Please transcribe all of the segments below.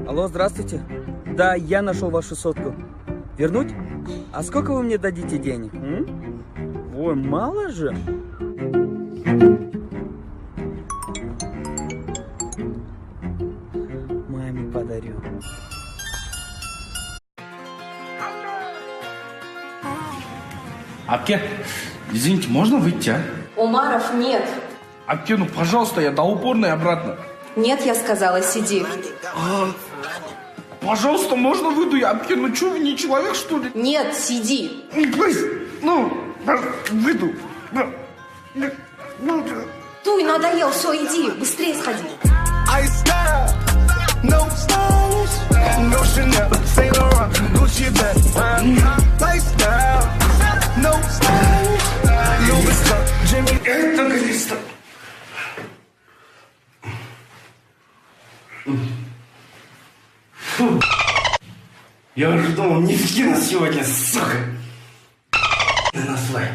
Алло, здравствуйте. Да, я нашел вашу сотку. Вернуть? А сколько вы мне дадите денег? Ой, мало же. Маме подарю. Апке, извините, можно выйти, а? Умаров, нет. Апке, ну пожалуйста, я до упорной обратно. Нет, я сказала, сиди. Пожалуйста, можно выйду я? Апке, ну что, вы не человек, что ли? Нет, сиди. Ну, выйду. Туй, надоел, все, иди, быстрее сходи. Наконец-то. Я уже думал, не скину сегодня, сука. Да насвай.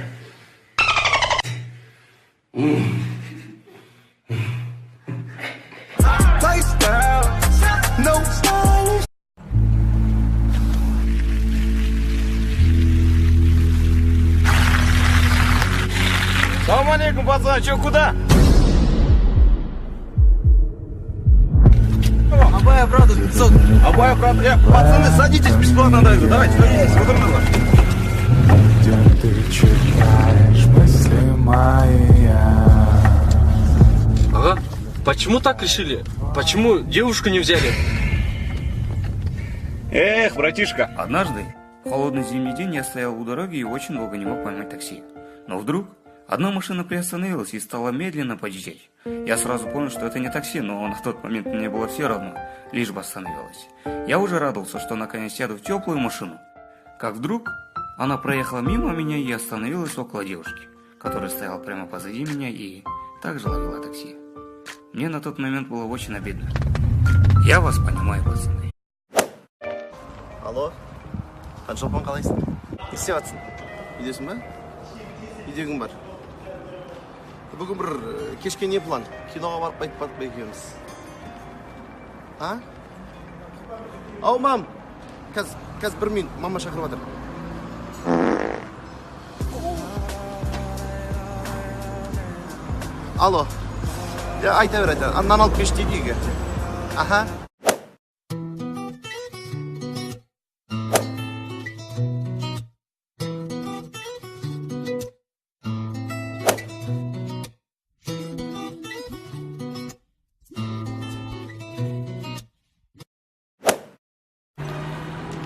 Салам алейкум, пацаны, чё, куда? Абай обратно 500. Абай обратно. Пацаны, садитесь, бесплатно дойду. Давайте, садитесь, удобно. Где ты читаешь мысли мои? Ага. Почему так решили? Почему девушку не взяли? Эх, братишка. Однажды, в холодный зимний день, я стоял у дороги и очень долго не мог поймать такси. Но вдруг одна машина приостановилась и стала медленно подъезжать. Я сразу понял, что это не такси, но на тот момент мне было все равно, лишь бы остановилась. Я уже радовался, что наконец сяду в теплую машину. Как вдруг она проехала мимо меня и остановилась около девушки, которая стояла прямо позади меня и также ловила такси. Мне на тот момент было очень обидно. Я вас понимаю, пацаны. Алло, Ханшолпан, қалайсың? Не істеп жатсың? Үйдесің ба? Үйдегің бар. Бүгін бір кешке не план? Киноға барып қайтпадық па екеуміз? А? Ау, мам! Қазір 1 минут, мама шақырып жатыр. Алло. Я айта бер, айта. Нан алып кеш дейді үйге. Аха.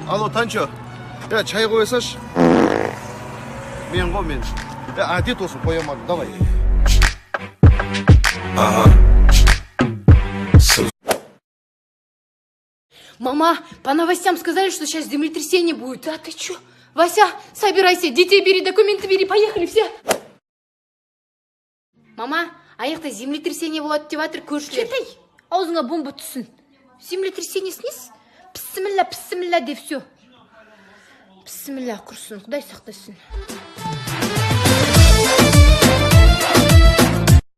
Алло, Танчо. Я чай қойсаш. Мен ғой, мен. Әдет осы қоямадым, давай. Мама, по новостям сказали, что сейчас землетрясение будет. Да ты чё? Вася, собирайся, детей бери, документы бери, поехали все. Мама, аяқта землетрясение болады деп жатыр көршілер. Кетей, аузыңа бомба түссін. Землетрясение снес? Пісімілля деп все. Пісімілля құрсын, Құдай сақтасын.